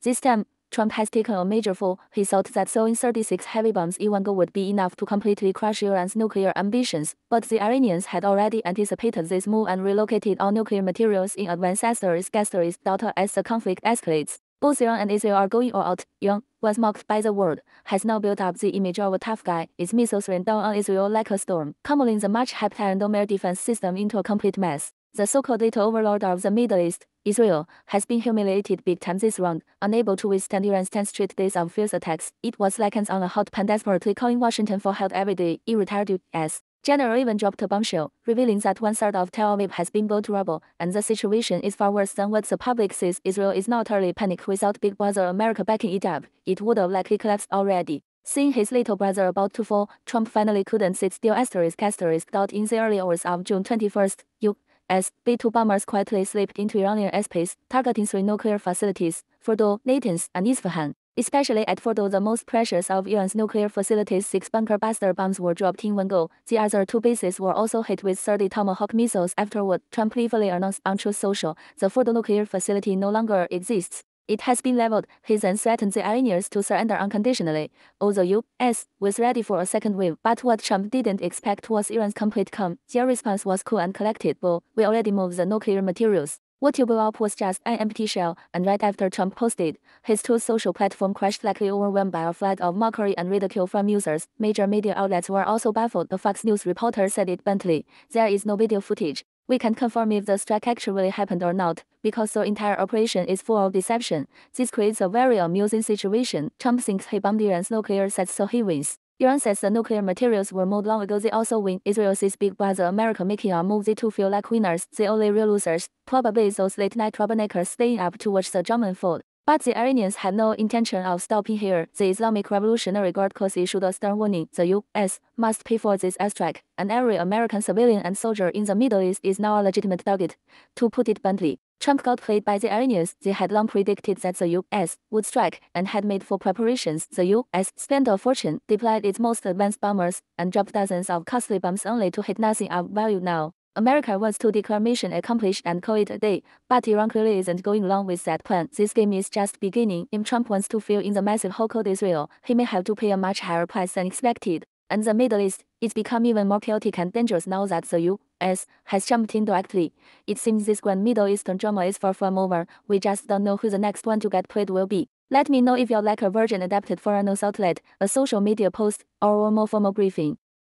This time, Trump has taken a major fall. He thought that throwing 36 heavy bombs in one go would be enough to completely crush Iran's nuclear ambitions, but the Iranians had already anticipated this move and relocated all nuclear materials in advance as the conflict escalates. Both Iran and Israel are going all out. Iran, once mocked by the world, has now built up the image of a tough guy. Its missiles rain down on Israel like a storm, tumbling the much hyped Iron Dome air defense system into a complete mess. The so-called little overlord of the Middle East, Israel, has been humiliated big time this round, unable to withstand Iran's 10 straight days of fierce attacks. It was like ants on a hot pan desperately calling Washington for help every day. It retired U.S. General even dropped a bombshell, revealing that one third of Tel Aviv has been blown to rubble, and the situation is far worse than what the public says. Israel is not utterly panicked without Big Brother America backing it up. It would have likely collapsed already. Seeing his little brother about to fall, Trump finally couldn't sit still. In the early hours of June 21st, U.S. B-2 bombers quietly slipped into Iranian airspace, targeting 3 nuclear facilities, Fordo, Natanz, and Isfahan. Especially at Fordo, the most precious of Iran's nuclear facilities, 6 bunker buster bombs were dropped in one go. The other 2 bases were also hit with 30 Tomahawk missiles. Afterward, Trump cleverly announced on Truth Social, the Fordo nuclear facility no longer exists. It has been leveled. He then threatened the Iranians to surrender unconditionally. Although U.S. was ready for a second wave, but what Trump didn't expect was Iran's complete calm. Their response was cool and collected. Well, we already moved the nuclear materials. What you blew up was just an empty shell, and right after Trump posted, his Truth Social platform crashed, likely overwhelmed by a flood of mockery and ridicule from users. Major media outlets were also baffled. The Fox News reporter said it bluntly: "There is no video footage. We can't confirm if the strike actually happened or not, because the entire operation is full of deception. This creates a very amusing situation. Trump thinks he bombed Iran's nuclear sites, so he wins. Iran says the nuclear materials were moved long ago, they also win. Israel sees Big Brother America making a move, they too feel like winners. The only real losers, probably those late-night troublemakers staying up to watch the drama unfold." But the Iranians had no intention of stopping here. The Islamic Revolutionary Guard Corps issued a stern warning: the U.S. must pay for this airstrike, and every American civilian and soldier in the Middle East is now a legitimate target. To put it bluntly, Trump got played by the Iranians. They had long predicted that the U.S. would strike and had made full preparations. The U.S. spent a fortune, deployed its most advanced bombers, and dropped dozens of costly bombs only to hit nothing of value now. America wants to declare mission accomplished and call it a day, but Iran clearly isn't going along with that plan. This game is just beginning. If Trump wants to fill in the massive hole called Israel, he may have to pay a much higher price than expected. And the Middle East, it's become even more chaotic and dangerous now that the U.S. has jumped in directly. It seems this grand Middle Eastern drama is far from over. We just don't know who the next one to get played will be. Let me know if you'd like a version adapted for a news outlet, a social media post, or a more formal briefing.